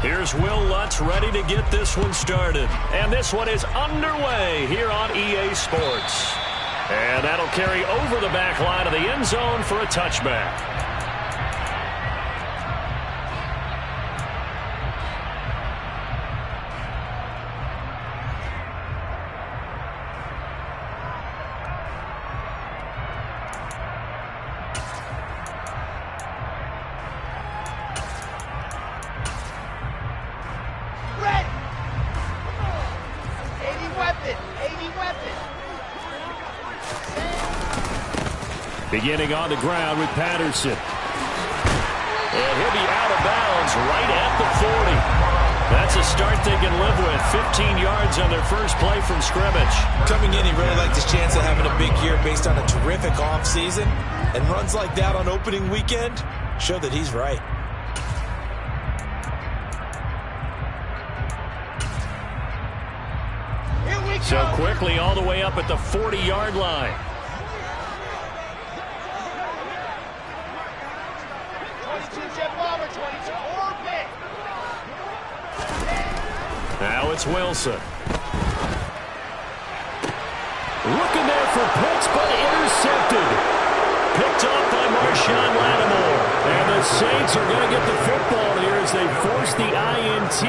Here's Will Lutz ready to get this one started. And this one is underway here on EA Sports. And that'll carry over the back line of the end zone for a touchback. Beginning on the ground with Patterson. And he'll be out of bounds right at the 40. That's a start they can live with. 15 yards on their first play from scrimmage. Coming in, he really liked his chance of having a big year based on a terrific offseason. And runs like that on opening weekend show that he's right. So quickly all the way up at the 40-yard line. Now it's Wilson. Looking there for Pitts, but intercepted. Picked off by Marshawn Lattimore. And the Saints are going to get the football here as they force the INT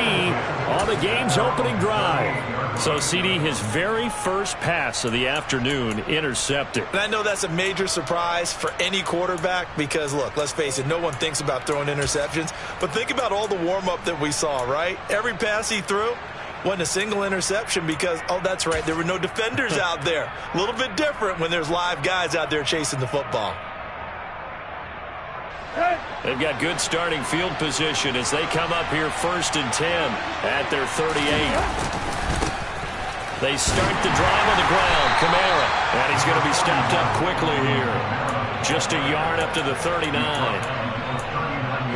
on the game's opening drive. So, CD, his very first pass of the afternoon intercepted. And I know that's a major surprise for any quarterback because, look, let's face it, no one thinks about throwing interceptions. But think about all the warm-up that we saw, right? Every pass he threw wasn't a single interception because, oh, that's right, there were no defenders out there. A little bit different when there's live guys out there chasing the football. They've got good starting field position as they come up here 1st and 10 at their 38. They start the drive on the ground. Kamara. And he's going to be stopped up quickly here. Just a yard up to the 39.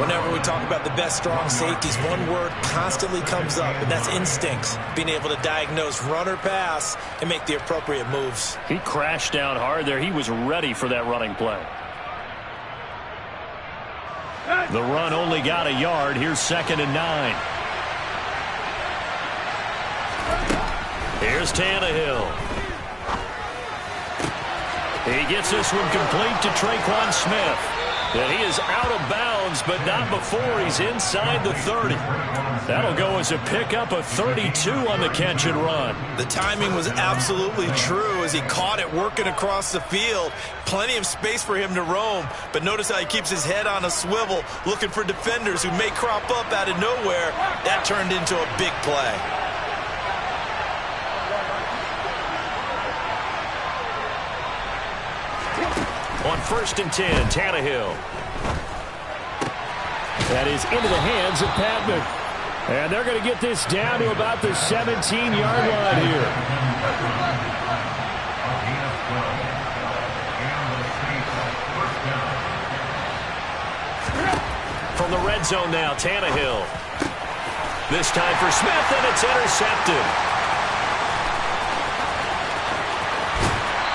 Whenever we talk about the best strong safeties, one word constantly comes up, and that's instincts. Being able to diagnose run or pass and make the appropriate moves. He crashed down hard there. He was ready for that running play. The run only got a yard. Here's 2nd and 9. Here's Tannehill. He gets this one complete to Traquan Smith. And he is out of bounds, but not before he's inside the 30. That'll go as a pickup of 32 on the catch and run. The timing was absolutely true as he caught it working across the field. Plenty of space for him to roam, but notice how he keeps his head on a swivel, looking for defenders who may crop up out of nowhere. That turned into a big play. On 1st and 10, Tannehill. That is into the hands of Patman. And they're going to get this down to about the 17-yard line here. From the red zone now, Tannehill. This time for Smith, and it's intercepted.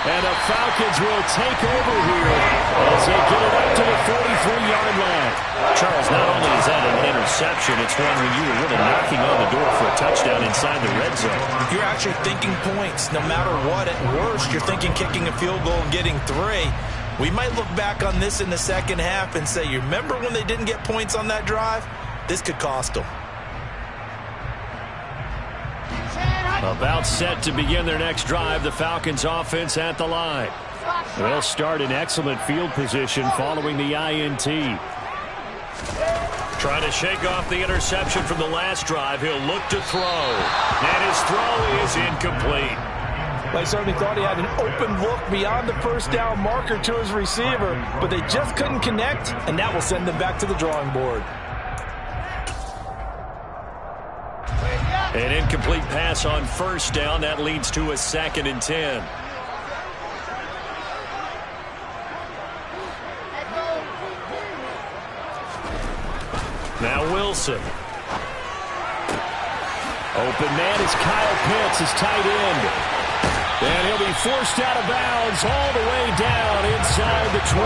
And the Falcons will take over here as they get it up to the 43-yard line. Charles, not only is that an interception, it's one when you were really knocking on the door for a touchdown inside the red zone. You're actually thinking points. No matter what, at worst, you're thinking kicking a field goal and getting 3. We might look back on this in the second half and say, you remember when they didn't get points on that drive? This could cost them. About set to begin their next drive, the Falcons offense at the line. They'll start in excellent field position following the INT. Trying to shake off the interception from the last drive. He'll look to throw. And his throw is incomplete. I certainly thought he had an open look beyond the first down marker to his receiver, but they just couldn't connect, and that will send them back to the drawing board. An incomplete pass on 1st down. That leads to a 2nd and 10. Now Wilson. Open man is Kyle Pitts, his tight end. And he'll be forced out of bounds all the way down inside the 20.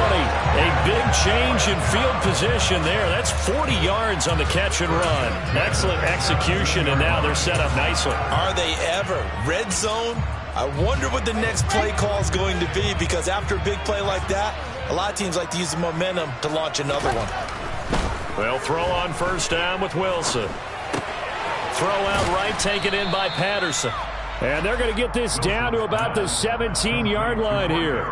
A big change in field position there. That's 40 yards on the catch and run. Excellent execution, and now they're set up nicely. Are they ever? Red zone? I wonder what the next play call is going to be, because after a big play like that, a lot of teams like to use the momentum to launch another one. Well, throw on first down with Wilson. Throw out right, taken in by Patterson. And they're going to get this down to about the 17-yard line here.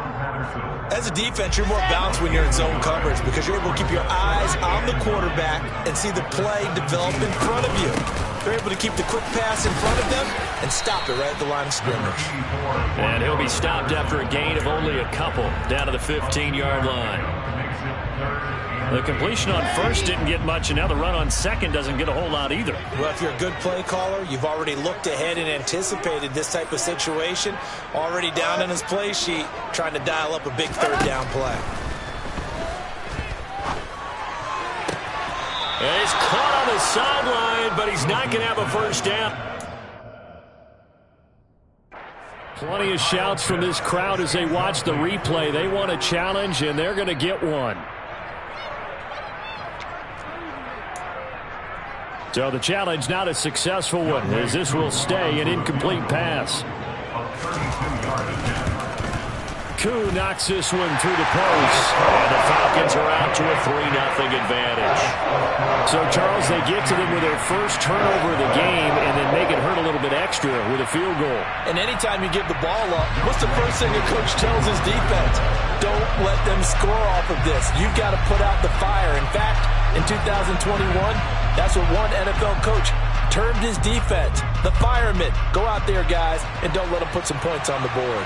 As a defense, you're more balanced when you're in zone coverage because you're able to keep your eyes on the quarterback and see the play develop in front of you. They're able to keep the quick pass in front of them and stop it right at the line of scrimmage. And he'll be stopped after a gain of only a couple down to the 15-yard line. The completion on first didn't get much, and now the run on second doesn't get a whole lot either. Well, if you're a good play caller, you've already looked ahead and anticipated this type of situation. Already down in his play sheet, trying to dial up a big third down play. And he's caught on the sideline, but he's not going to have a first down. Plenty of shouts from this crowd as they watch the replay. They want a challenge, and they're going to get one. So the challenge not a successful one, as this will stay an incomplete pass. Koo knocks this one through the post. And the Falcons are out to a 3-0 advantage. So, Charles, they get to them with their first turnover of the game and then make it hurt a little bit extra with a field goal. And anytime you give the ball up, what's the first thing a coach tells his defense? Don't let them score off of this. You've got to put out the fire. In fact, in 2021, that's what one NFL coach termed his defense. The firemen. Go out there, guys, and don't let them put some points on the board.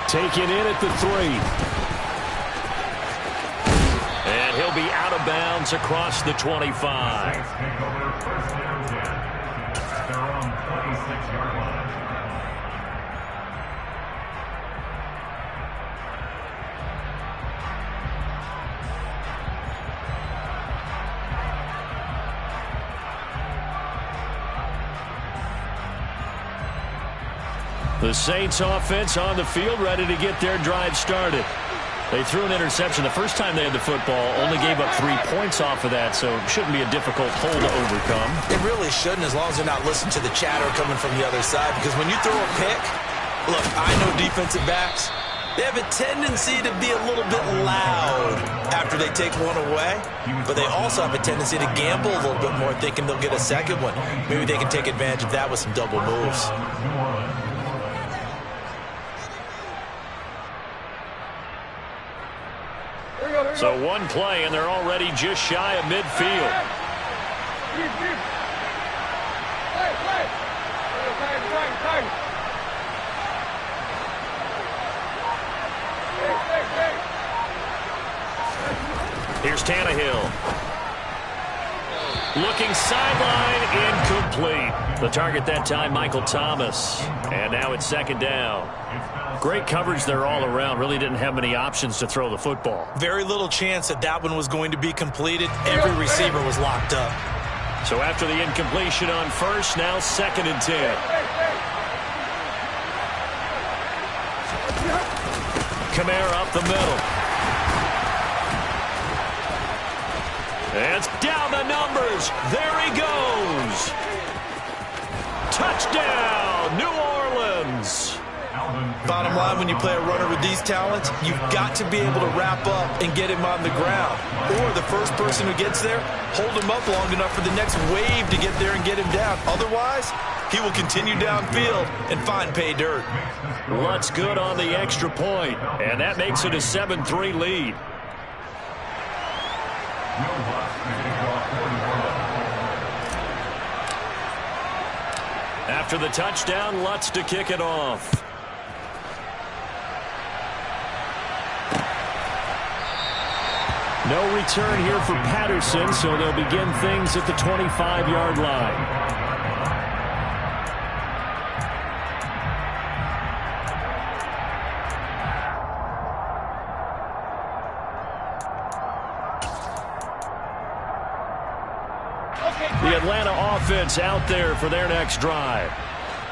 Taken in at the 3. And he'll be out of bounds across the 25. They're on 26-yard line. The Saints offense on the field, ready to get their drive started. They threw an interception the first time they had the football, only gave up 3 points off of that, so it shouldn't be a difficult hole to overcome. It really shouldn't, as long as they're not listening to the chatter coming from the other side, because when you throw a pick, look, I know defensive backs, they have a tendency to be a little bit loud after they take one away, but they also have a tendency to gamble a little bit more, thinking they'll get a second one. Maybe they can take advantage of that with some double moves. So one play, and they're already just shy of midfield. Here's Tannehill. Looking sideline, incomplete. The target that time, Michael Thomas. And now it's second down. Great coverage there all around. Really didn't have many options to throw the football. Very little chance that that one was going to be completed. Every receiver was locked up. So after the incompletion on first, now 2nd and 10. Kamara up the middle. And it's down the numbers. There he goes. Touchdown, New Orleans. Bottom line, when you play a runner with these talents, you've got to be able to wrap up and get him on the ground. Or the first person who gets there, hold him up long enough for the next wave to get there and get him down. Otherwise, he will continue downfield and find pay dirt. Lutz good on the extra point, and that makes it a 7-3 lead. After the touchdown, Lutz to kick it off. No return here for Patterson, so they'll begin things at the 25-yard line. The Atlanta offense out there for their next drive.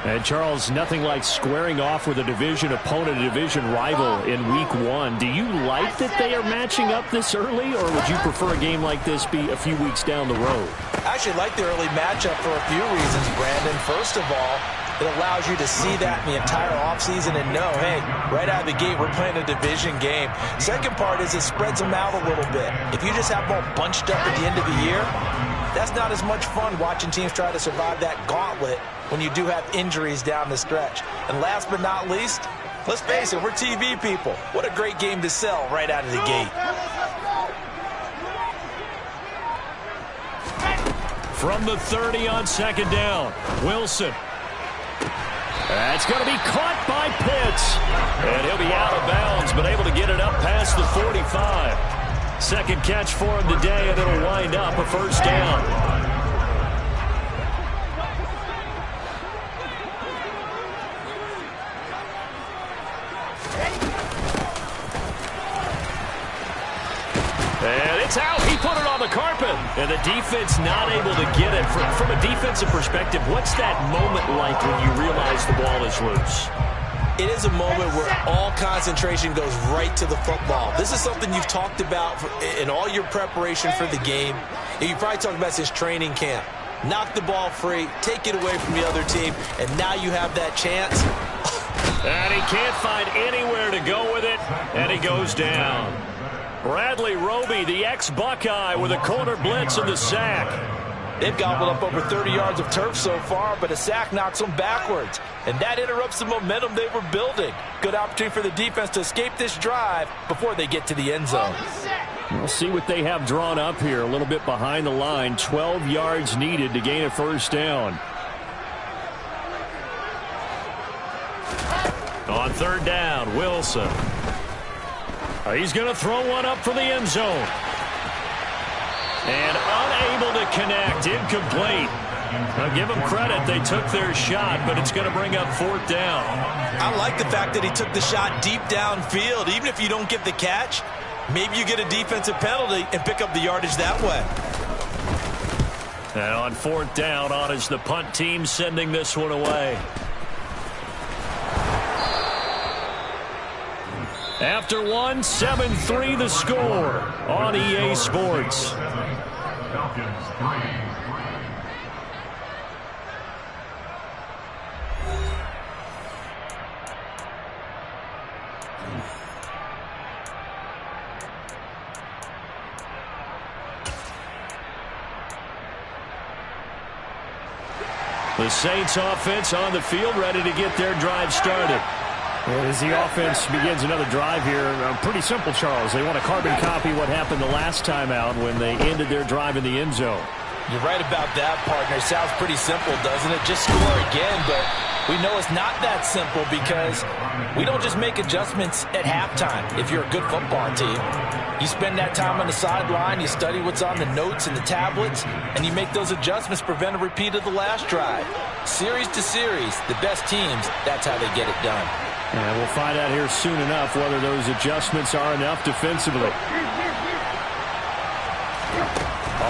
And Charles, nothing like squaring off with a division opponent, a division rival in week 1. Do you like that they are matching up this early, or would you prefer a game like this be a few weeks down the road? I actually like the early matchup for a few reasons, Brandon. First of all, it allows you to see that in the entire offseason and know, hey, right out of the gate, we're playing a division game. Second part is it spreads them out a little bit. If you just have them all bunched up at the end of the year, that's not as much fun watching teams try to survive that gauntlet when you do have injuries down the stretch. And last but not least, let's face it, we're TV people. What a great game to sell right out of the gate. From the 30 on second down, Wilson. That's going to be caught by Pitts. And he'll be out of bounds, but able to get it up past the 45. Second catch for him today, and it'll wind up a first down. And it's out. He put it on the carpet. And the defense not able to get it. From a defensive perspective, what's that moment like when you realize the ball is loose? It is a moment where all concentration goes right to the football. This is something you've talked about in all your preparation for the game. And you probably talked about since training camp. Knock the ball free, take it away from the other team, and now you have that chance. And he can't find anywhere to go with it, and he goes down. Bradley Roby, the ex-Buckeye, with a corner blitz and the sack. They've gobbled up over 30 yards of turf so far, but a sack knocks them backwards. And that interrupts the momentum they were building. Good opportunity for the defense to escape this drive before they get to the end zone. We'll see what they have drawn up here. A little bit behind the line. 12 yards needed to gain a first down. On third down, Wilson. He's going to throw one up for the end zone. And unable to connect. Incomplete. I'll give them credit. They took their shot, but it's going to bring up fourth down. I like the fact that he took the shot deep downfield. Even if you don't get the catch, maybe you get a defensive penalty and pick up the yardage that way. And on fourth down, on is the punt team sending this one away. After one, 7-3 the score on EA Sports. Falcons 3. The Saints offense on the field, ready to get their drive started. As the offense begins another drive here, pretty simple, Charles. They want to carbon copy what happened the last time out when they ended their drive in the end zone. You're right about that, partner. Sounds pretty simple, doesn't it? Just score again, but we know it's not that simple because we don't just make adjustments at halftime if you're a good football team. You spend that time on the sideline, you study what's on the notes and the tablets, and you make those adjustments to prevent a repeat of the last drive. Series to series, the best teams, that's how they get it done. And we'll find out here soon enough whether those adjustments are enough defensively.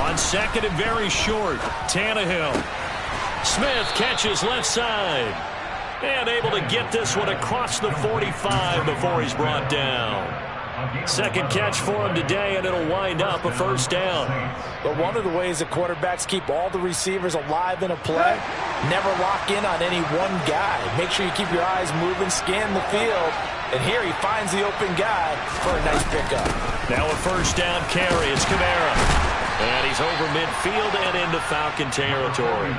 On second and very short, Tannehill. Smith catches left side. And able to get this one across the 45 before he's brought down. Second catch for him today, and it'll wind up a first down. But one of the ways that quarterbacks keep all the receivers alive in a play, never lock in on any one guy. Make sure you keep your eyes moving, scan the field, and here he finds the open guy for a nice pickup. Now a first down carry. It's Kamara. And he's over midfield and into Falcon territory.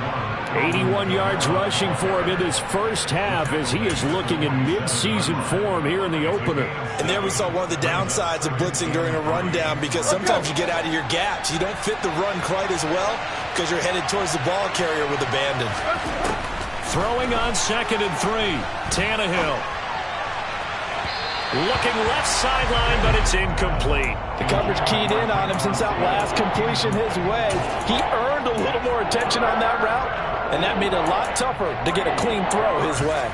81 yards rushing for him in this first half as he is looking in mid-season form here in the opener. And there we saw one of the downsides of blitzing during a rundown because sometimes you get out of your gaps. You don't fit the run quite as well because you're headed towards the ball carrier with abandon. Throwing on second and 3, Tannehill. Looking left sideline, but it's incomplete. The coverage keyed in on him since that last completion his way. He earned a little more attention on that route, and that made it a lot tougher to get a clean throw his way.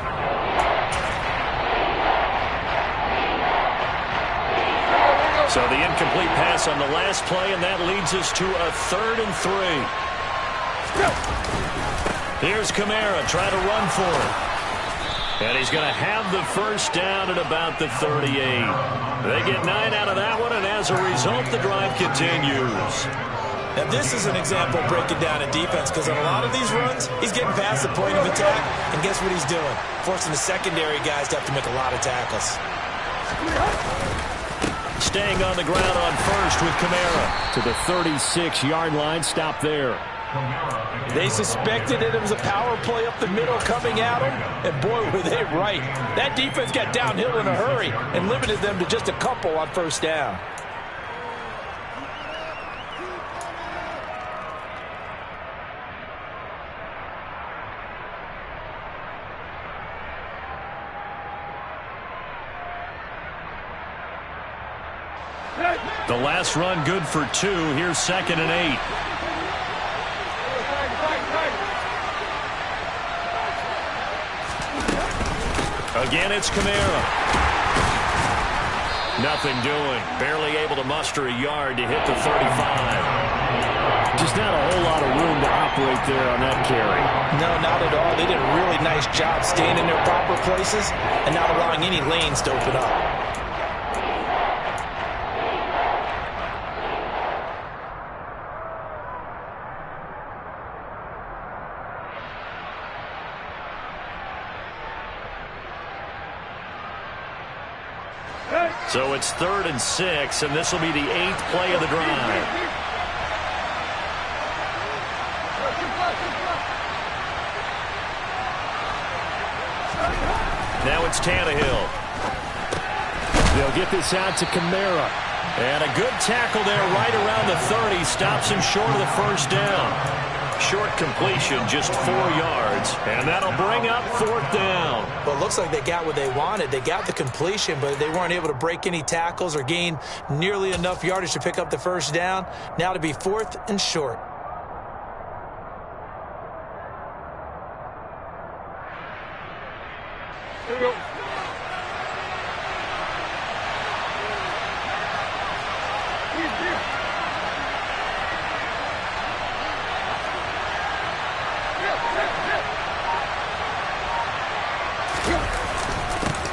So the incomplete pass on the last play, and that leads us to a 3rd and 3. Here's Kamara trying to run for it. And he's going to have the first down at about the 38. They get 9 out of that one, and as a result, the drive continues. Now, this is an example of breaking down in defense, because on a lot of these runs, he's getting past the point of attack, and guess what he's doing? Forcing the secondary guys to have to make a lot of tackles. Staying on the ground on first with Kamara to the 36-yard line. Stop there. They suspected that it was a power play up the middle coming at them, and boy, were they right. That defense got downhill in a hurry and limited them to just a couple on first down. The last run good for 2. Here's 2nd and 8. Again, it's Kamara. Nothing doing. Barely able to muster a yard to hit the 35. Just not a whole lot of room to operate there on that carry. No, not at all. They did a really nice job staying in their proper places and not allowing any lanes to open up. So it's 3rd and 6, and this will be the 8th play of the drive. Now it's Tannehill. They'll get this out to Kamara. And a good tackle there right around the 30. Stops him short of the first down. Short completion, just 4 yards, and that'll bring up 4th down. Well, it looks like they got what they wanted. They got the completion, but they weren't able to break any tackles or gain nearly enough yardage to pick up the first down. Now to be 4th and short. Here we go.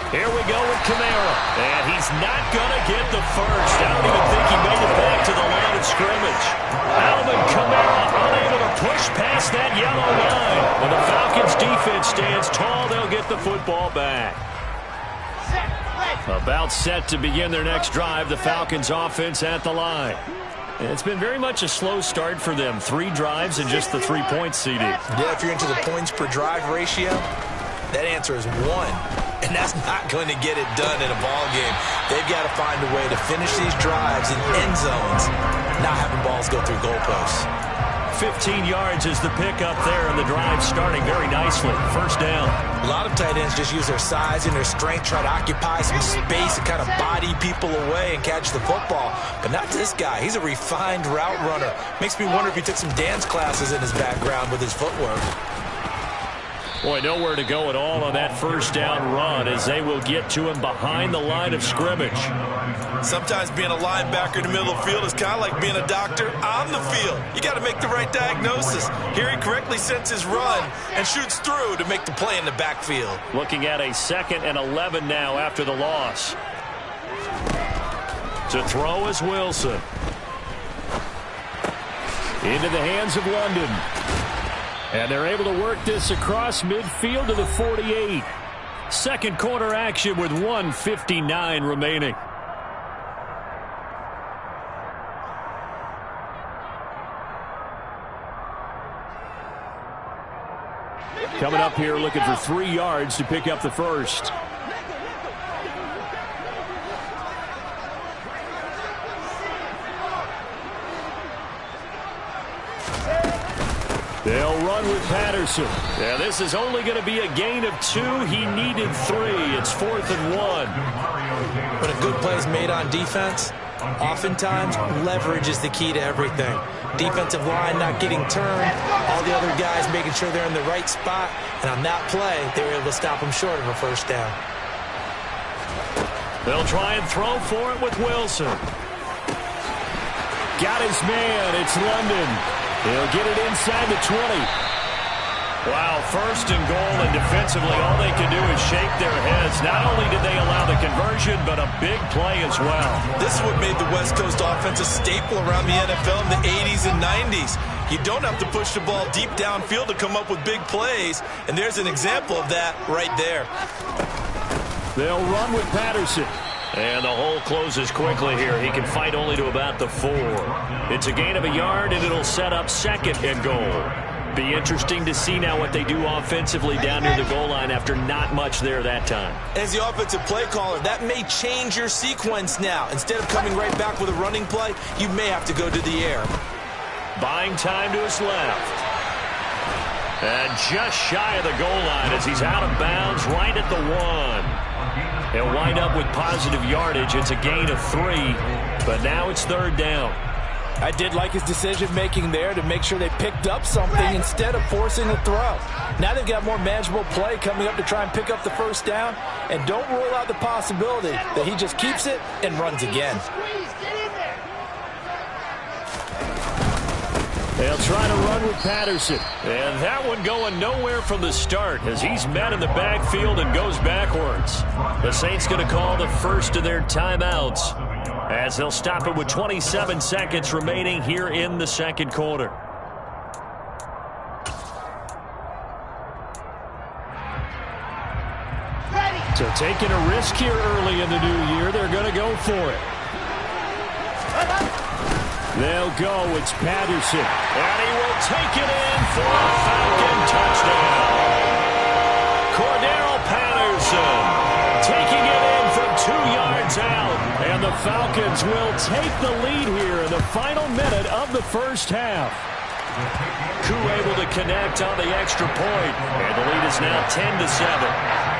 Here we go with Kamara. And he's not going to get the first. I don't even think he made it back to the line of scrimmage. Alvin Kamara unable to push past that yellow line. When the Falcons defense stands tall, they'll get the football back. About set to begin their next drive. The Falcons offense at the line. It's been very much a slow start for them. 3 drives and just the 3 points seeded. Yeah, if you're into the points per drive ratio, that answer is 1. And that's not going to get it done in a ball game. They've got to find a way to finish these drives in end zones, not having balls go through goalposts. 15 yards is the pickup there, and the drive starting very nicely. First down. A lot of tight ends just use their size and their strength, try to occupy some space and kind of body people away and catch the football. But not this guy. He's a refined route runner. Makes me wonder if he took some dance classes in his background with his footwork. Boy, nowhere to go at all on that first down run as they will get to him behind the line of scrimmage. Sometimes being a linebacker in the middle of the field is kind of like being a doctor on the field. You got to make the right diagnosis. Here he correctly sets his run and shoots through to make the play in the backfield. Looking at a 2nd and 11 now after the loss. To throw is Wilson. Into the hands of London. And they're able to work this across midfield to the 48. Second quarter action with 1:59 remaining. Coming up here looking for 3 yards to pick up the first. They'll run with Patterson. Yeah, this is only going to be a gain of 2. He needed 3. It's 4th and 1. When a good play is made on defense, oftentimes leverage is the key to everything. Defensive line not getting turned, all the other guys making sure they're in the right spot, and on that play, they were able to stop them short of a first down. They'll try and throw for it with Wilson. Got his man. It's London. He'll get it inside the 20. Wow, first and goal, and defensively all they can do is shake their heads. Not only did they allow the conversion, but a big play as well. This is what made the West Coast offense a staple around the NFL in the 80s and 90s. You don't have to push the ball deep downfield to come up with big plays, and there's an example of that right there. They'll run with Patterson. And the hole closes quickly here. He can fight only to about the 4. It's a gain of a yard, and it'll set up second and goal. Be interesting to see now what they do offensively down near the goal line after not much there that time. As the offensive play caller, that may change your sequence now. Instead of coming right back with a running play, you may have to go to the air. Buying time to his left. And just shy of the goal line as he's out of bounds right at the 1. He'll wind up with positive yardage. It's a gain of 3, but now it's third down. I did like his decision-making there to make sure they picked up something instead of forcing a throw. Now they've got more manageable play coming up to try and pick up the first down, and don't rule out the possibility that he just keeps it and runs again. They'll try to run with Patterson. And that one going nowhere from the start as he's met in the backfield and goes backwards. The Saints going to call the first of their timeouts as they'll stop it with 27 seconds remaining here in the second quarter. So taking a risk here early in the new year, they're going to go for it. They'll go. It's Patterson. And he will take it in for a Falcon touchdown. Cordero Patterson taking it in from 2 yards out. And the Falcons will take the lead here in the final minute of the first half. Koo able to connect on the extra point. And the lead is now 10-7.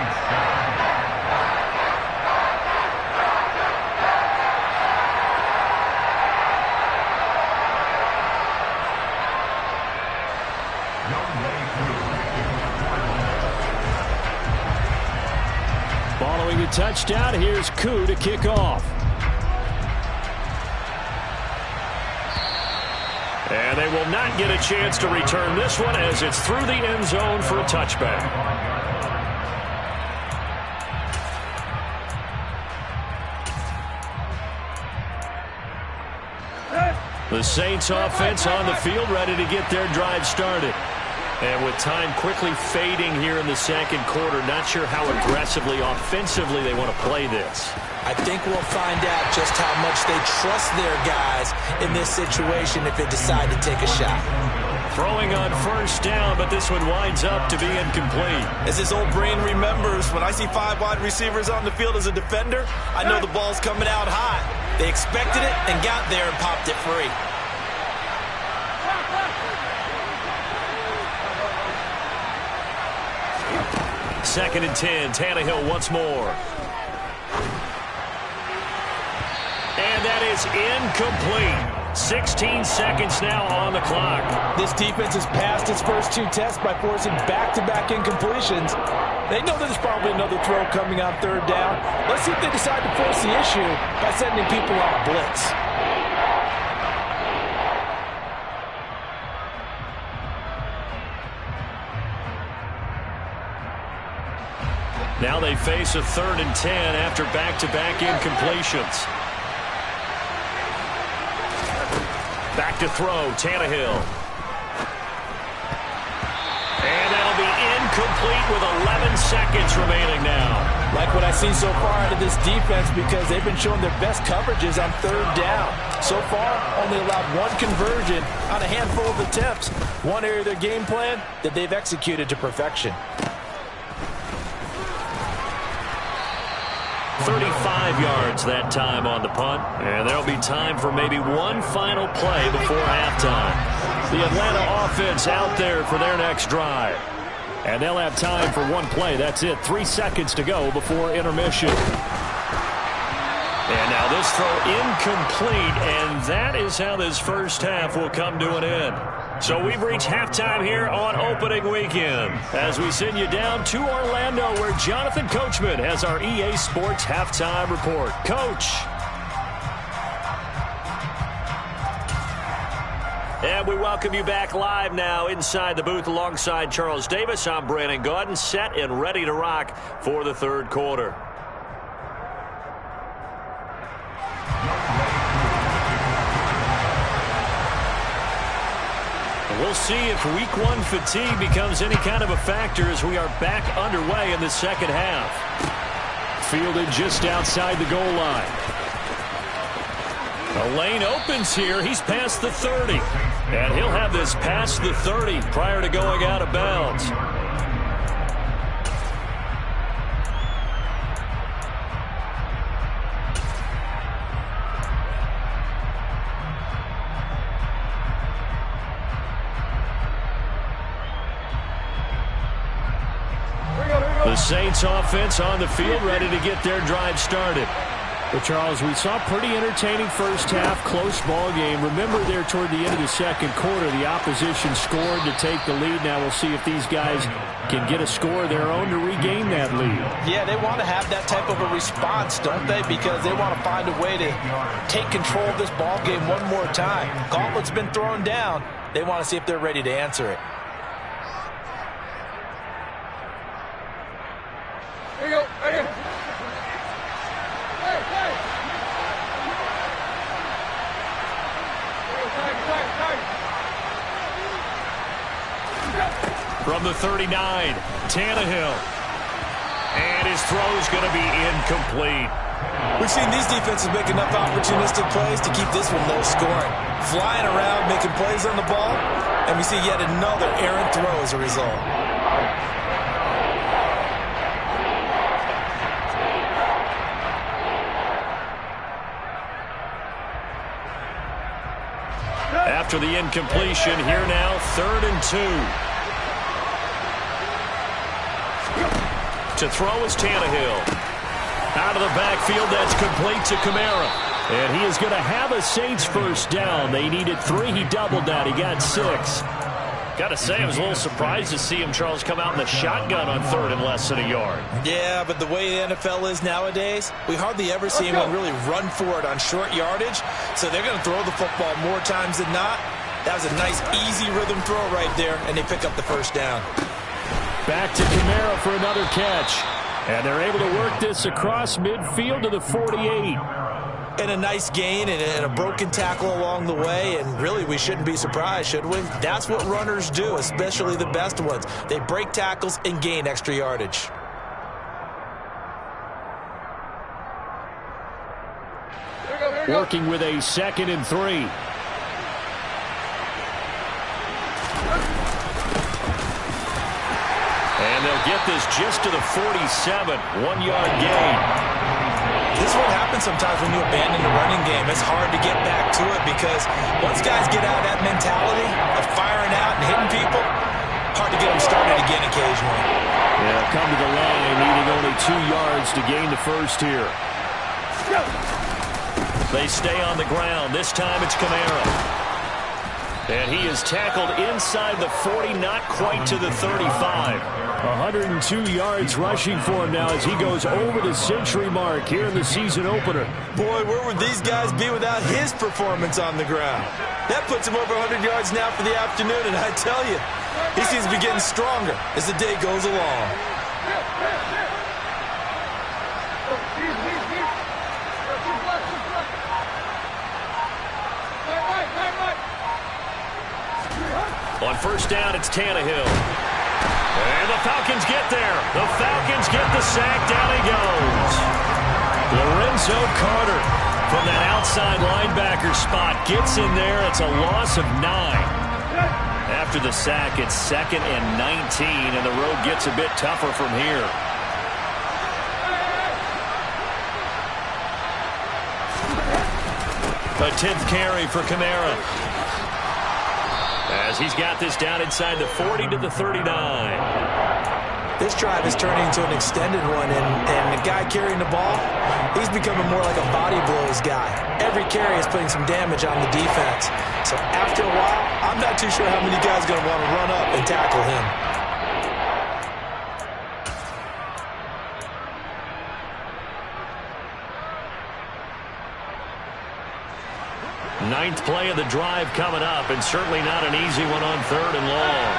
Following a touchdown, here's Koo to kick off. And they will not get a chance to return this one as it's through the end zone for a touchback. The Saints offense on the field ready to get their drive started. And with time quickly fading here in the second quarter, not sure how aggressively, offensively they want to play this. I think we'll find out just how much they trust their guys in this situation if they decide to take a shot. Throwing on first down, but this one winds up to be incomplete. As his old brain remembers, when I see 5 wide receivers on the field as a defender, I know the ball's coming out high. They expected it and got there and popped it free. Second and 10, Tannehill once more. And that is incomplete. 16 seconds now on the clock. This defense has passed its first 2 tests by forcing back-to-back incompletions. They know there's probably another throw coming on third down. Let's see if they decide to force the issue by sending people on blitz. Now they face a 3rd and 10 after back-to-back incompletions. Back to throw, Tannehill. And that'll be incomplete with 11 seconds remaining now. Like what I see so far out of this defense because they've been showing their best coverages on third down. So far, only allowed 1 conversion on a handful of attempts. One area of their game plan that they've executed to perfection. 35 yards that time on the punt. And there'll be time for maybe one final play before halftime. The Atlanta offense out there for their next drive. And they'll have time for one play. That's it. 3 seconds to go before intermission. And now this throw incomplete. And that is how this first half will come to an end. So we've reached halftime here on opening weekend as we send you down to Orlando where Jonathan Coachman has our EA Sports halftime report. Coach. And we welcome you back live now inside the booth alongside Charles Davis. I'm Brandon Gaudin, set and ready to rock for the third quarter. We'll see if week one fatigue becomes any kind of a factor as we are back underway in the second half. Fielded just outside the goal line. The lane opens here. He's past the 30. And he'll have this past the 30 prior to going out of bounds. The Saints offense on the field, ready to get their drive started. Well, Charles, we saw a pretty entertaining first half, close ball game. Remember there toward the end of the second quarter, the opposition scored to take the lead. Now we'll see if these guys can get a score of their own to regain that lead. Yeah, they want to have that type of a response, don't they? Because they want to find a way to take control of this ball game one more time. Gauntlet's been thrown down. They want to see if they're ready to answer it. There you go, right here. From the 39, Tannehill. And his throw's going to be incomplete. We've seen these defenses make enough opportunistic plays to keep this one low scoring. Flying around, making plays on the ball, and we see yet another errant throw as a result. After the incompletion, here now, 3rd and 2. To throw is Tannehill. Out of the backfield, that's complete to Kamara. And he is going to have a Saints first down. They needed 3. He doubled that. He got 6. Got to say, I was a little surprised to see him, Charles, come out in the shotgun on 3rd and less than a yard. Yeah, but the way the NFL is nowadays, we hardly ever see anyone really run for it on short yardage. So they're going to throw the football more times than not. That was a nice, easy rhythm throw right there, and they pick up the first down. Back to Kamara for another catch. And they're able to work this across midfield to the 48. And a nice gain and a broken tackle along the way. And really, we shouldn't be surprised, should we? That's what runners do, especially the best ones. They break tackles and gain extra yardage. Working with a 2nd and 3. And they'll get this just to the 47, 1-yard gain. This is what happens sometimes when you abandon the running game. It's hard to get back to it because once guys get out of that mentality of firing out and hitting people, hard to get them started again occasionally. Yeah, come to the line, needing only 2 yards to gain the first here. They stay on the ground. This time it's Kamara. And he is tackled inside the 40, not quite to the 35. 102 yards rushing for him now as he goes over the century mark here in the season opener. Boy, where would these guys be without his performance on the ground? That puts him over 100 yards now for the afternoon, and I tell you, he seems to be getting stronger as the day goes along. On first down, it's Tannehill. And the Falcons get there. The Falcons get the sack. Down he goes. Lorenzo Carter from that outside linebacker spot gets in there. It's a loss of 9. After the sack, it's 2nd and 19, and the road gets a bit tougher from here. A 10th carry for Kamara. As he's got this down inside the 40 to the 39. This drive is turning into an extended one, and the guy carrying the ball, he's becoming more like a body blows guy. Every carry is putting some damage on the defense. So after a while, I'm not too sure how many guys are going to want to run up and tackle him. Ninth play of the drive coming up, and certainly not an easy one on 3rd and long.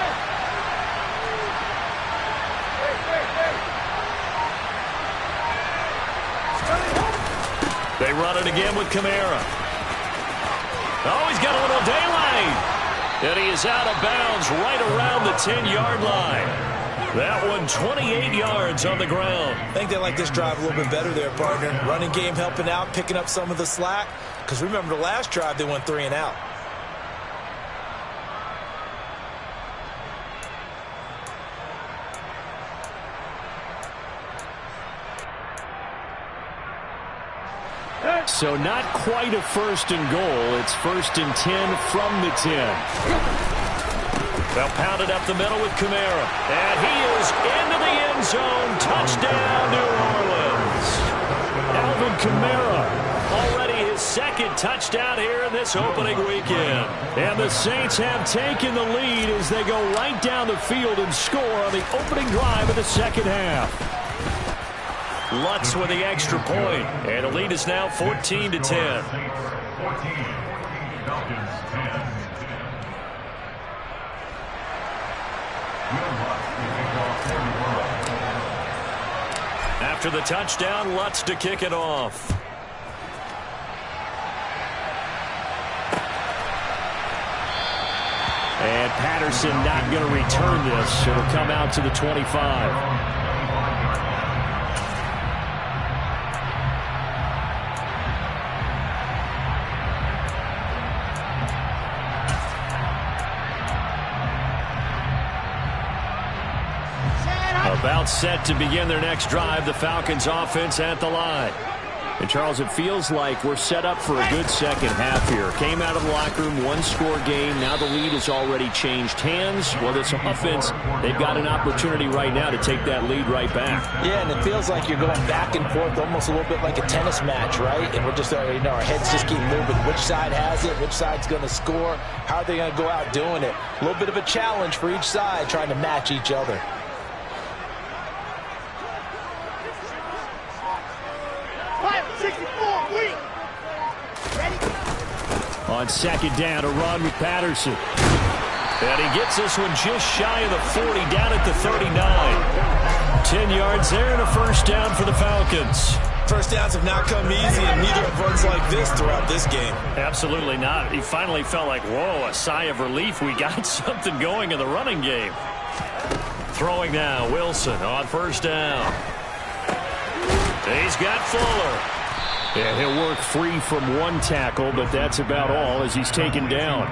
They run it again with Kamara. Oh, he's got a little daylight. And he is out of bounds right around the 10-yard line. That one 28 yards on the ground. I think they like this drive a little bit better there, partner. Running game helping out, picking up some of the slack. Because remember the last drive, they went 3 and out. So not quite a 1st and goal. It's 1st and 10 from the 10. They'll pound it up the middle with Kamara. And he is into the end zone. Touchdown, New Orleans. Alvin Kamara. Already his 2nd touchdown here in this opening weekend. And the Saints have taken the lead as they go right down the field and score on the opening drive of the 2nd half. Lutz with the extra point, and the lead is now 14-10. 14, Falcons 10. After the touchdown, Lutz to kick it off. And Patterson not going to return this. It'll come out to the 25. About set to begin their next drive, the Falcons offense at the line. And, Charles, it feels like we're set up for a good 2nd half here. Came out of the locker room, 1-score game. Now the lead has already changed hands. Well, this offense, they've got an opportunity right now to take that lead right back. Yeah, and it feels like you're going back and forth almost a little bit like a tennis match, right? And we're just already know our heads just keep moving. Which side has it? Which side's going to score? How are they going to go out doing it? A little bit of a challenge for each side trying to match each other. On 2nd down, a run with Patterson. And he gets this one just shy of the 40, down at the 39. 10 yards there and a 1st down for the Falcons. First downs have not come easy, and neither have runs like this throughout this game. Absolutely not. He finally felt like, whoa, a sigh of relief. We got something going in the running game. Throwing now, Wilson on 1st down. He's got Fuller. And he'll work free from 1 tackle, but that's about all as he's taken down.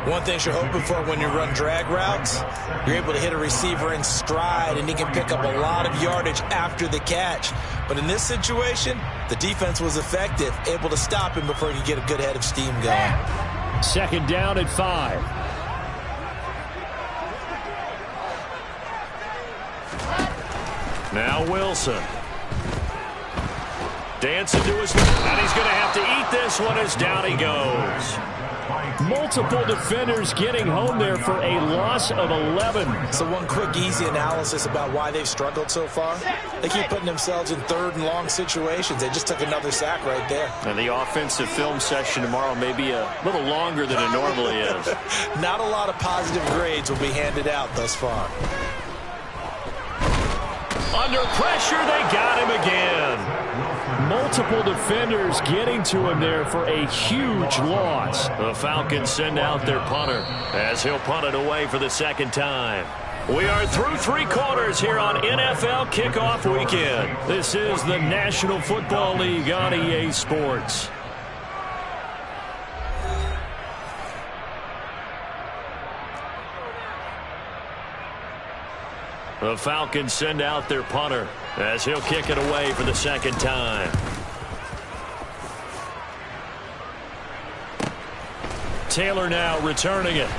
One thing you're hoping for when you run drag routes, you're able to hit a receiver in stride, and he can pick up a lot of yardage after the catch. But in this situation, the defense was effective, able to stop him before he could get a good head of steam going. 2nd down at 5. Now Wilson. Dancing to his left, and he's going to have to eat this one as down he goes. Multiple defenders getting home there for a loss of 11. So one quick, easy analysis about why they've struggled so far. They keep putting themselves in 3rd and long situations. They just took another sack right there. And the offensive film session tomorrow may be a little longer than it normally is. Not a lot of positive grades will be handed out thus far. Under pressure, they got him again. Multiple defenders getting to him there for a huge loss. The Falcons send out their punter as he'll punt it away for the 2nd time. We are through 3 quarters here on NFL Kickoff Weekend. This is the National Football League on EA Sports. The Falcons send out their punter as he'll kick it away for the 2nd time. Taylor now returning it.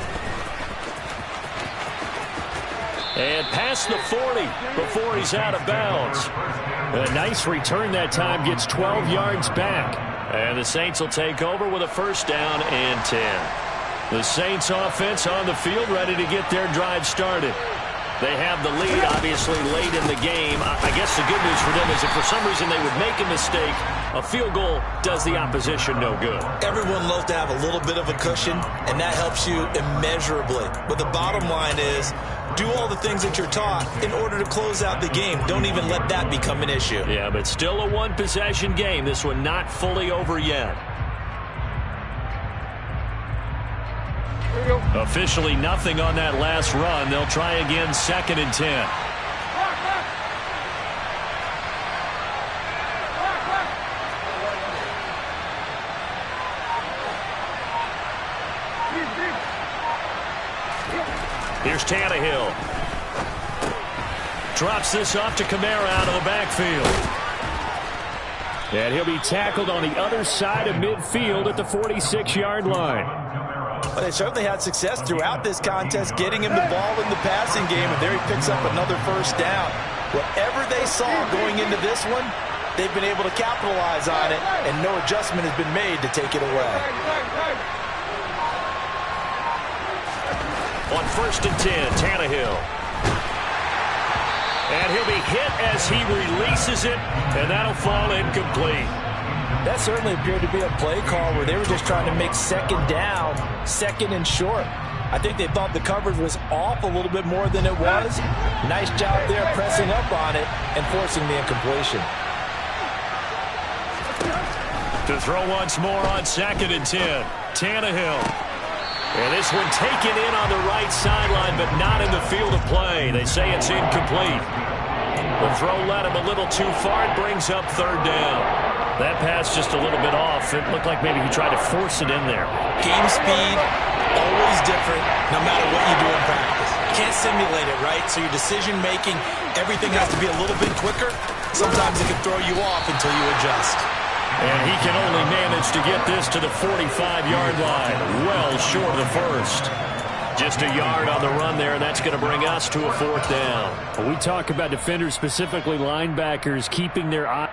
And past the 40 before he's out of bounds. A nice return that time, gets 12 yards back. And the Saints will take over with a 1st down and 10. The Saints offense on the field ready to get their drive started. They have the lead, obviously, late in the game. I guess the good news for them is if for some reason they would make a mistake, a field goal does the opposition no good. Everyone loves to have a little bit of a cushion, and that helps you immeasurably. But the bottom line is, do all the things that you're taught in order to close out the game. Don't even let that become an issue. Yeah, but still a one-possession game. This one not fully over yet. Officially nothing on that last run. They'll try again, 2nd and 10. Here's Tannehill. Drops this off to Kamara out of the backfield. And he'll be tackled on the other side of midfield at the 46-yard line. Well, they certainly had success throughout this contest getting him the ball in the passing game, and there he picks up another first down. Whatever they saw going into this one, they've been able to capitalize on it, and no adjustment has been made to take it away. On 1st and 10, Tannehill. And he'll be hit as he releases it, and that'll fall incomplete. That certainly appeared to be a play call where they were just trying to make 2nd down, 2nd and short. I think they thought the coverage was off a little bit more than it was. Nice job there pressing up on it and forcing the incompletion. To throw once more on 2nd and 10, Tannehill. And this one taken in on the right sideline, but not in the field of play. They say it's incomplete. The throw led him a little too far. It brings up 3rd down. That pass just a little bit off. It looked like maybe he tried to force it in there. Game speed, always different, no matter what you do in practice. You can't simulate it, right? So your decision-making, everything has to be a little bit quicker. Sometimes it can throw you off until you adjust. And he can only manage to get this to the 45-yard line. Well short of the first. Just a yard on the run there, and that's going to bring us to a 4th down. When we talk about defenders, specifically linebackers, keeping their eye.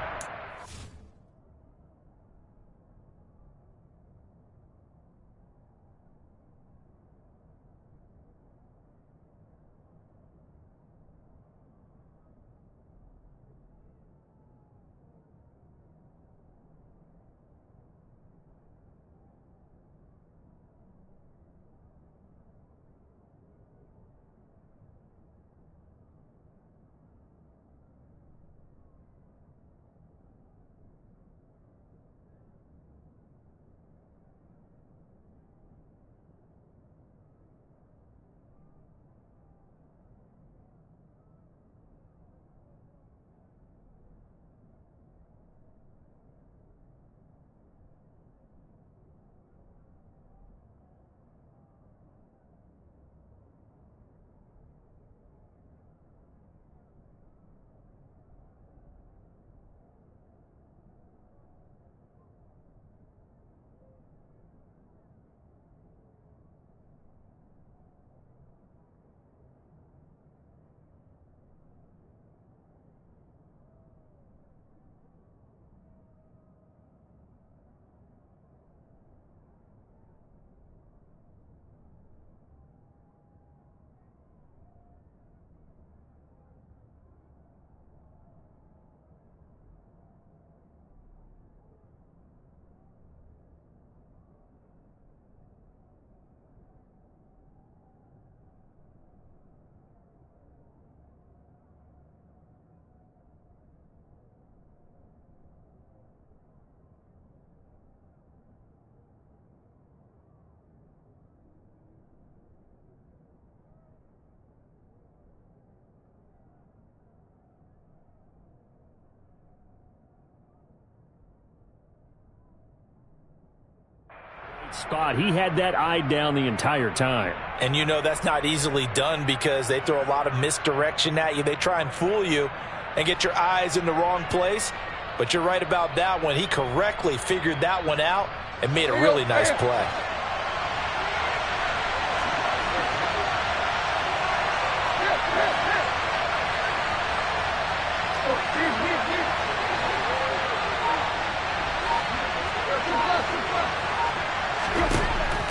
Spot. He had that eye down the entire time. And you know that's not easily done because they throw a lot of misdirection at you. They try and fool you and get your eyes in the wrong place. But you're right about that one. He correctly figured that one out and made a really nice play.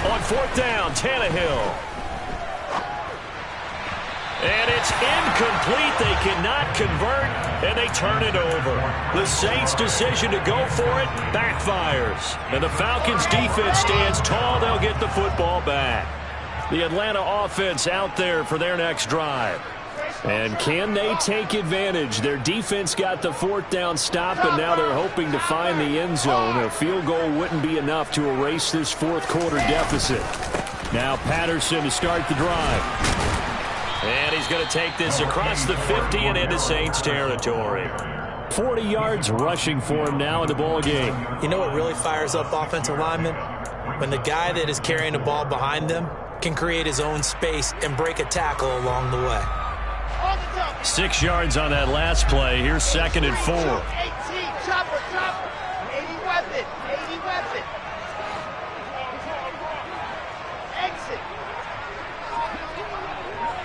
On 4th down, Tannehill. And it's incomplete. They cannot convert, and they turn it over. The Saints' decision to go for it backfires. And the Falcons' defense stands tall. They'll get the football back. The Atlanta offense out there for their next drive. And can they take advantage? Their defense got the fourth down stop, and now they're hoping to find the end zone. A field goal wouldn't be enough to erase this fourth quarter deficit. Now Patterson to start the drive. And he's going to take this across the 50 and into Saints territory. 40 yards rushing for him now in the ball game. You know what really fires up offensive linemen? When the guy that is carrying the ball behind them can create his own space and break a tackle along the way. 6 yards on that last play. Here's 2nd and 4. 18, chopper, 80 weapon, 80 weapon. Exit.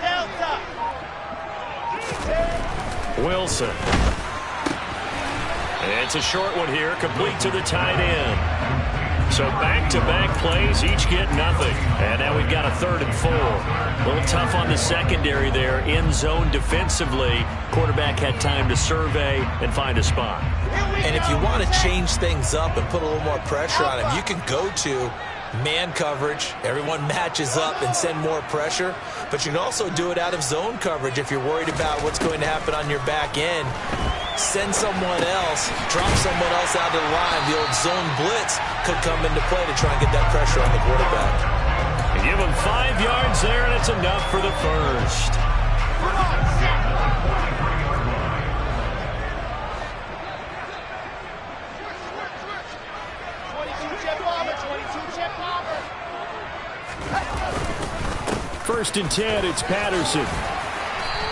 Delta. Wilson. It's a short one here, complete to the tight end. So back-to-back plays, each get nothing. And now we've got a 3rd and 4. A little tough on the secondary there, in zone defensively. Quarterback had time to survey and find a spot. And if you want to change things up and put a little more pressure on him, you can go to man coverage. Everyone matches up and send more pressure. But you can also do it out of zone coverage if you're worried about what's going to happen on your back end. Send someone else, drop someone else out of the line. The old zone blitz could come into play to try and get that pressure on the quarterback. Give him 5 yards there, and it's enough for the first. First and 10, it's Patterson.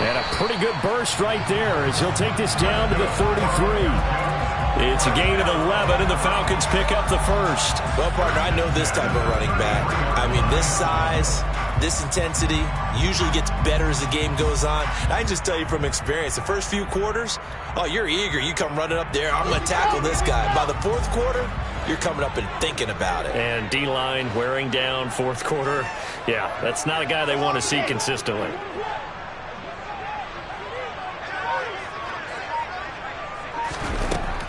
And a pretty good burst right there as he'll take this down to the 33. It's a gain of 11, and the Falcons pick up the first. Well, partner, I know this type of running back. I mean, this size, this intensity usually gets better as the game goes on. I can just tell you from experience, the first few quarters, oh, you're eager. You come running up there, I'm going to tackle this guy. By the fourth quarter, you're coming up and thinking about it. And D-line wearing down fourth quarter. Yeah, that's not a guy they want to see consistently.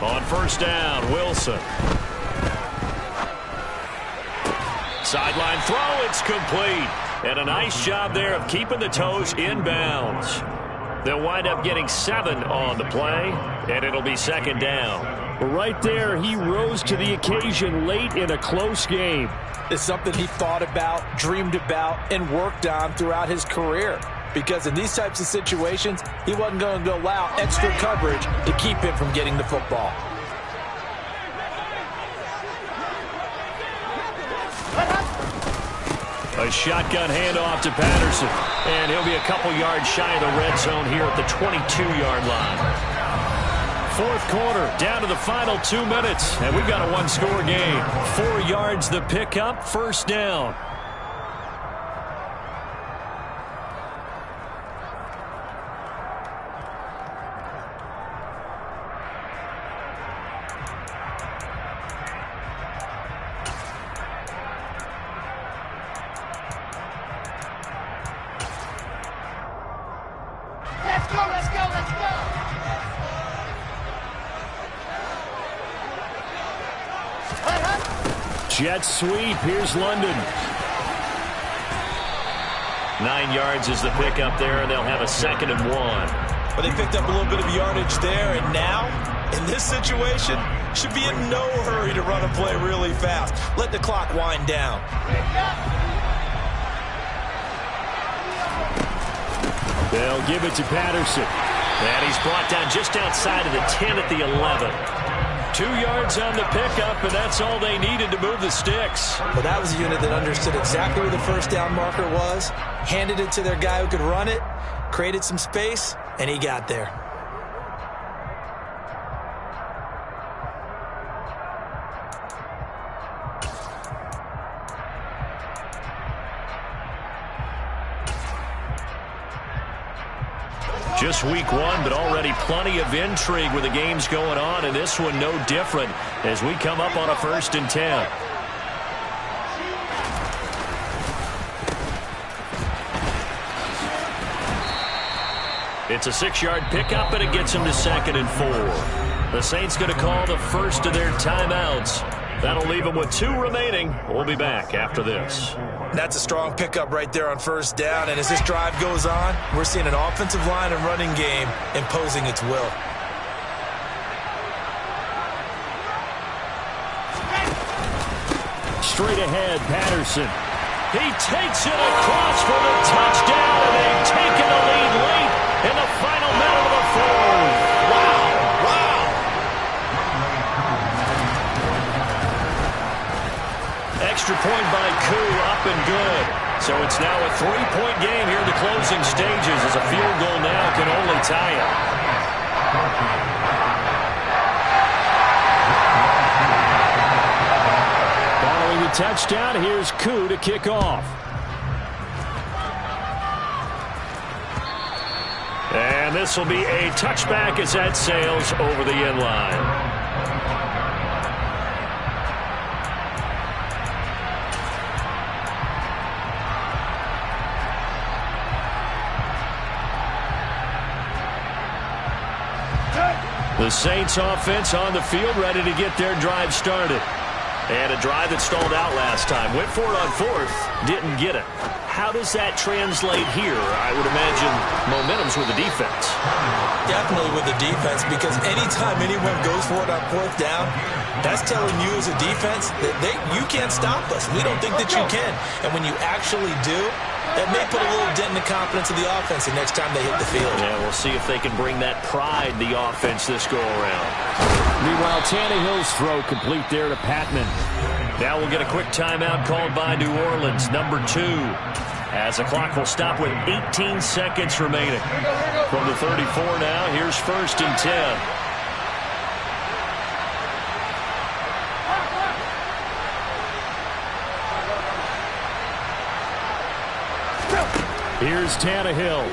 On first down, Wilson. Sideline throw, it's complete. And a nice job there of keeping the toes inbounds. They'll wind up getting 7 on the play, and it'll be 2nd down. Right there, he rose to the occasion late in a close game. It's something he thought about, dreamed about, and worked on throughout his career. Because in these types of situations, he wasn't going to allow extra coverage to keep him from getting the football. A shotgun handoff to Patterson. And he'll be a couple yards shy of the red zone here at the 22-yard line. Fourth quarter, down to the final 2 minutes. And we've got a one-score game. 4 yards the pickup, first down. Jet sweep. Here's London. 9 yards is the pickup there, and they'll have a 2nd and 1. But they picked up a little bit of yardage there, and now, in this situation, should be in no hurry to run a play really fast. Let the clock wind down. They'll give it to Patterson. And he's brought down just outside of the 10 at the 11. 2 yards on the pickup, and that's all they needed to move the sticks. Well, that was a unit that understood exactly where the first down marker was, handed it to their guy who could run it, created some space, and he got there. Just week 1, but already plenty of intrigue with the games going on, and this one no different as we come up on a 1st and 10. It's a 6-yard pickup, and it gets them to 2nd and 4. The Saints going to call the first of their timeouts. That'll leave them with 2 remaining. We'll be back after this. That's a strong pickup right there on first down, and as this drive goes on, we're seeing an offensive line and running game imposing its will. Straight ahead, Patterson. He takes it across for the touchdown, and they've taken the lead late in the final minute of the 4th. Wow. Extra point by Koo, up and good. So it's now a 3-point game here in the closing stages, as a field goal now can only tie it. Following the touchdown, here's Koo to kick off. And this will be a touchback as that sails over the end line. The Saints offense on the field, ready to get their drive started. And a drive that stalled out last time. Went for it on 4th, didn't get it. How does that translate here? I would imagine momentum's with the defense. Definitely with the defense, because anytime anyone goes for it on 4th down, that's telling you as a defense that you can't stop us. We don't think that you can. And when you actually do, that may put a little dent in the confidence of the offense the next time they hit the field. Yeah, we'll see if they can bring that pride, the offense, this go-around. Meanwhile, Tannehill's throw complete there to Patman. Now we'll get a quick timeout called by New Orleans, number 2. As the clock will stop with 18 seconds remaining. From the 34 now, here's 1st and 10. Here's Tannehill.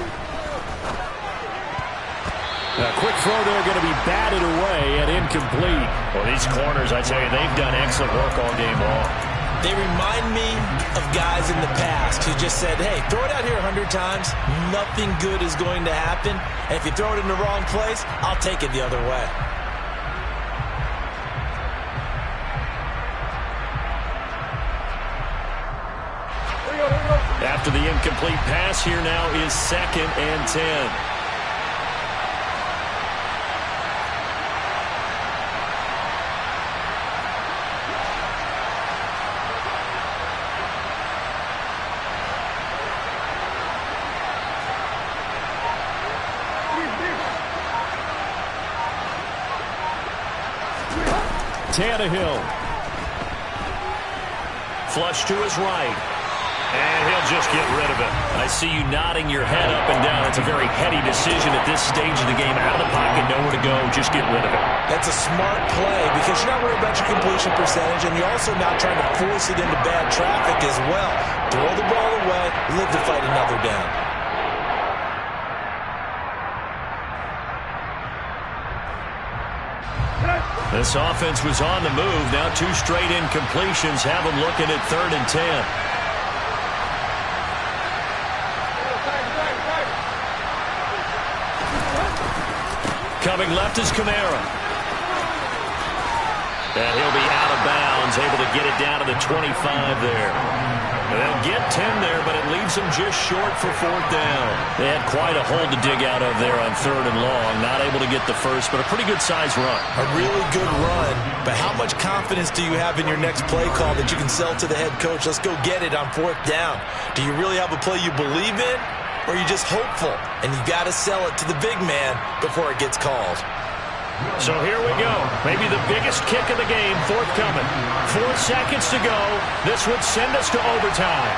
A quick throw there, going to be batted away and incomplete. Well, these corners, I tell you, they've done excellent work all game long. They remind me of guys in the past who just said, hey, throw it out here 100 times, nothing good is going to happen. And if you throw it in the wrong place, I'll take it the other way. After the incomplete pass, here now is 2nd and 10. Tannehill. Flush to his right. And he'll just get rid of it. I see you nodding your head up and down. It's a very heady decision at this stage of the game. Out of the pocket, nowhere to go. Just get rid of it. That's a smart play because you're not worried about your completion percentage, and you're also not trying to force it into bad traffic as well. Throw the ball away, live to fight another down. This offense was on the move. Now 2 straight incompletions have them looking at 3rd and 10. Coming left is Kamara. And he'll be out of bounds, able to get it down to the 25 there. And they'll get 10 there, but it leaves them just short for 4th down. They had quite a hole to dig out of there on 3rd and long. Not able to get the first, but a pretty good-sized run. A really good run, but how much confidence do you have in your next play call that you can sell to the head coach? Let's go get it on 4th down. Do you really have a play you believe in? Or are you just hopeful, and you got to sell it to the big man before it gets called? So here we go. Maybe the biggest kick of the game forthcoming. 4 seconds to go. This would send us to overtime.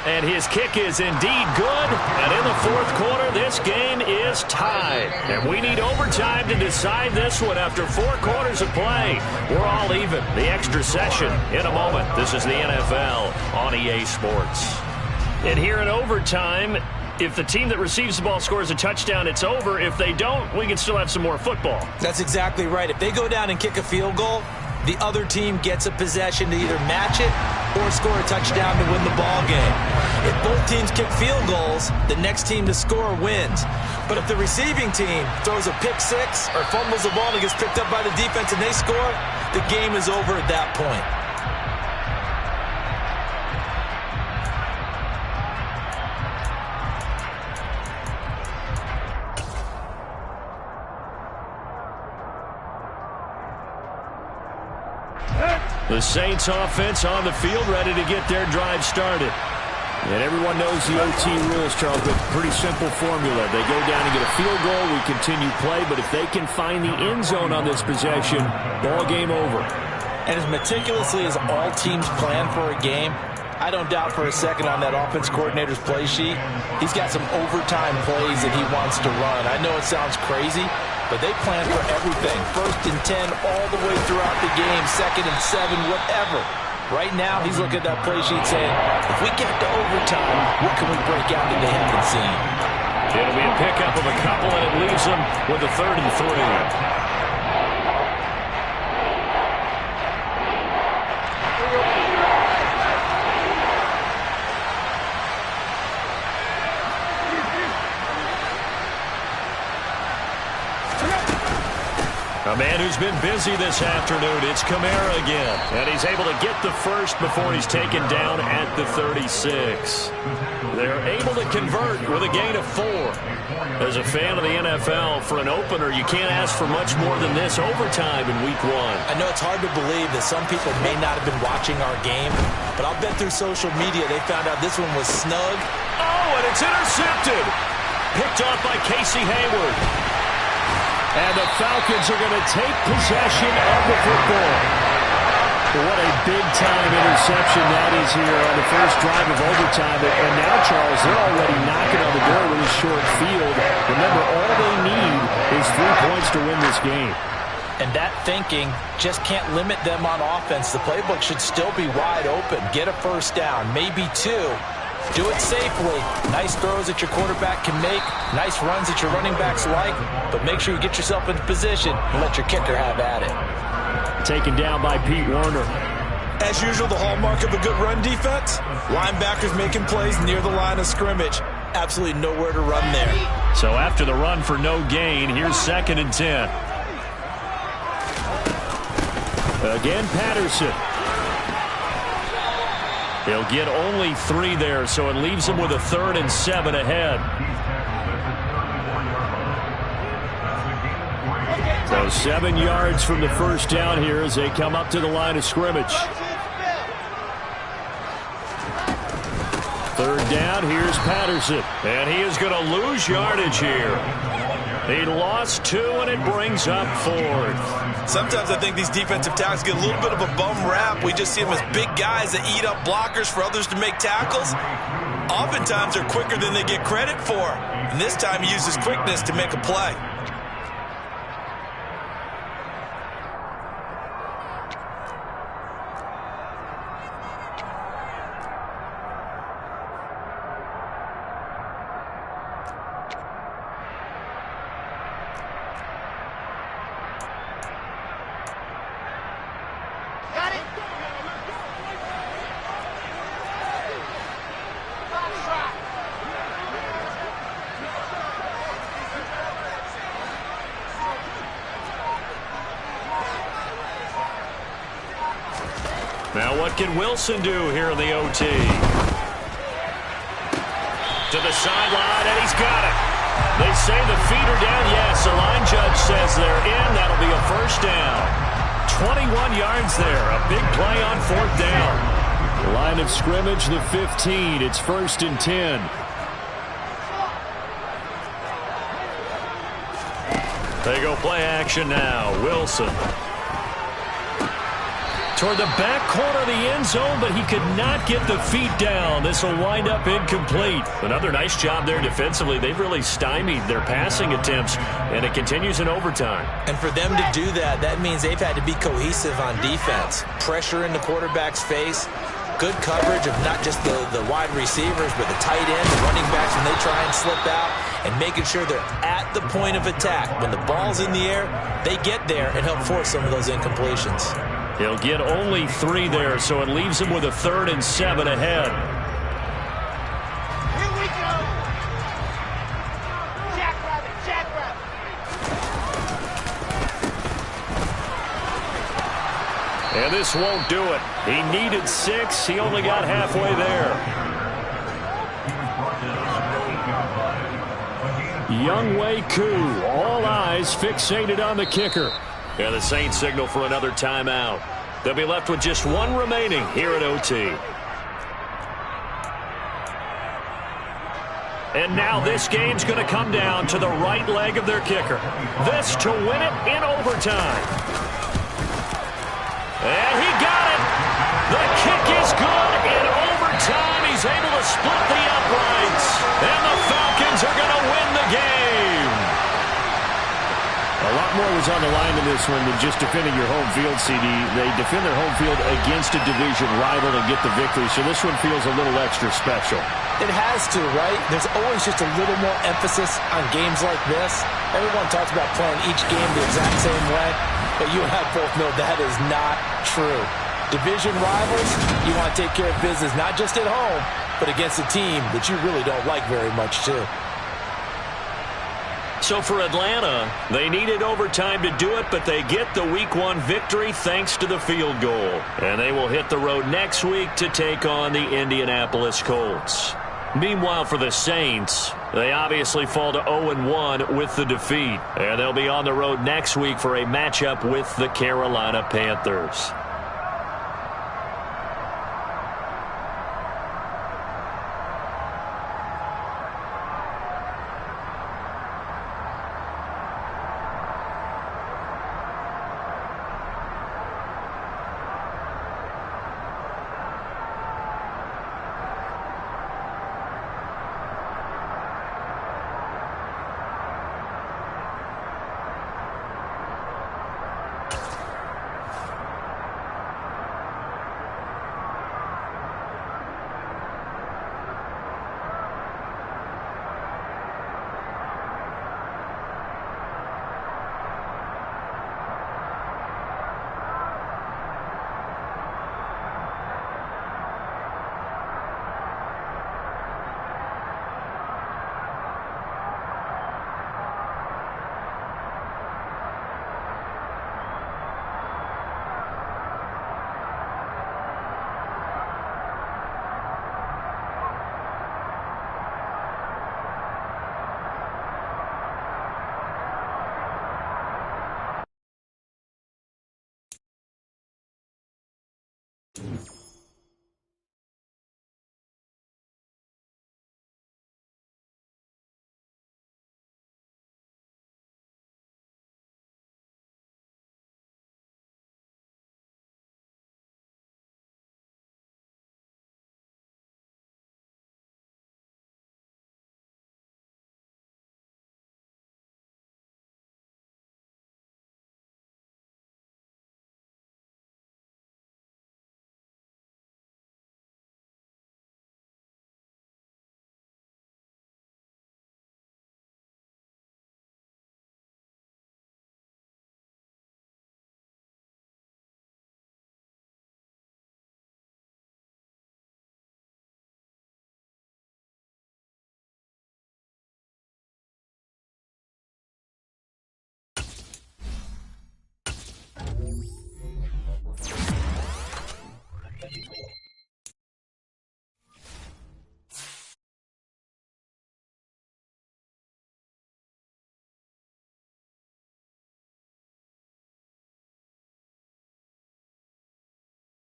And his kick is indeed good. And in the 4th quarter, this game is tied. And we need overtime to decide this one after 4 quarters of play. We're all even. The extra session in a moment. This is the NFL on EA Sports. And here in overtime, if the team that receives the ball scores a touchdown, it's over. If they don't, we can still have some more football. That's exactly right. If they go down and kick a field goal, the other team gets a possession to either match it or score a touchdown to win the ball game. If both teams kick field goals, the next team to score wins. But if the receiving team throws a pick six or fumbles the ball and gets picked up by the defense and they score, the game is over at that point. The Saints offense on the field, ready to get their drive started. And everyone knows the OT rules, Charles, but pretty simple formula. They go down and get a field goal, we continue play, but if they can find the end zone on this possession, ball game over. And as meticulously as all teams plan for a game, I don't doubt for a second on that offense coordinator's play sheet, he's got some overtime plays that he wants to run. I know it sounds crazy, but they plan for everything. 1st and 10 all the way throughout the game, 2nd and 7, whatever. Right now, he's looking at that play sheet saying, if we get to overtime, what can we break out that they haven't seen? It'll be a pickup of a couple, and it leaves them with a 3rd and 3. A man who's been busy this afternoon, it's Kamara again. And he's able to get the first before he's taken down at the 36. They're able to convert with a gain of 4. As a fan of the NFL, for an opener, you can't ask for much more than this overtime in Week 1. I know it's hard to believe that some people may not have been watching our game, but I'll bet through social media they found out this one was snug. Oh, and it's intercepted. Picked off by Casey Hayward. And the Falcons are going to take possession of the football. What a big-time interception that is here on the first drive of overtime. And now, Charles, they're already knocking on the door with a short field. Remember, all they need is 3 points to win this game. And that thinking just can't limit them on offense. The playbook should still be wide open. Get a first down, maybe 2. Do it safely. Nice throws that your quarterback can make. Nice runs that your running backs like. But make sure you get yourself into position and let your kicker have at it. Taken down by Pete Werner. As usual, the hallmark of a good run defense, linebackers making plays near the line of scrimmage. Absolutely nowhere to run there. So after the run for no gain, here's 2nd and 10. Again, Patterson. He'll get only 3 there, so it leaves him with a 3rd and 7 ahead. So 7 yards from the first down here as they come up to the line of scrimmage. 3rd down, here's Patterson. And he is going to lose yardage here. He lost 2, and it brings up 4th. Sometimes I think these defensive tackles get a little bit of a bum rap. We just see them as big guys that eat up blockers for others to make tackles. Oftentimes they're quicker than they get credit for. And this time he uses quickness to make a play. Now what can Wilson do here in the OT? To the sideline, and he's got it. They say the feet are down. Yes, the line judge says they're in. That'll be a first down. 21 yards there. A big play on 4th down. Line of scrimmage, the 15. It's 1st and 10. They go play action now. Wilson. Toward the back corner of the end zone, but he could not get the feet down. This will wind up incomplete. Another nice job there defensively. They've really stymied their passing attempts, and it continues in overtime. And for them to do that, that means they've had to be cohesive on defense. Pressure in the quarterback's face. Good coverage of not just the wide receivers, but the tight end, the running backs when they try and slip out, and making sure they're at the point of attack. When the ball's in the air, they get there and help force some of those incompletions. He'll get only 3 there, so it leaves him with a 3rd and 7 ahead. Here we go. Jackrabbit, jackrabbit. And this won't do it. He needed 6. He only got halfway there. Younghoe Koo, all eyes fixated on the kicker. And the Saints signal for another timeout. They'll be left with just 1 remaining here at OT. And now this game's going to come down to the right leg of their kicker. This to win it in overtime. And he got it. The kick is good in overtime. He's able to split the uprights. And the Falcons are going to win the game. A lot more was on the line in this one than just defending your home field, CD. They defend their home field against a division rival and get the victory, so this one feels a little extra special. It has to, right? There's always just a little more emphasis on games like this. Everyone talks about playing each game the exact same way, but you and I both know that is not true. Division rivals, you want to take care of business not just at home, but against a team that you really don't like very much, too. So for Atlanta, they needed overtime to do it, but they get the Week 1 victory thanks to the field goal. And they will hit the road next week to take on the Indianapolis Colts. Meanwhile, for the Saints, they obviously fall to 0-1 with the defeat. And they'll be on the road next week for a matchup with the Carolina Panthers.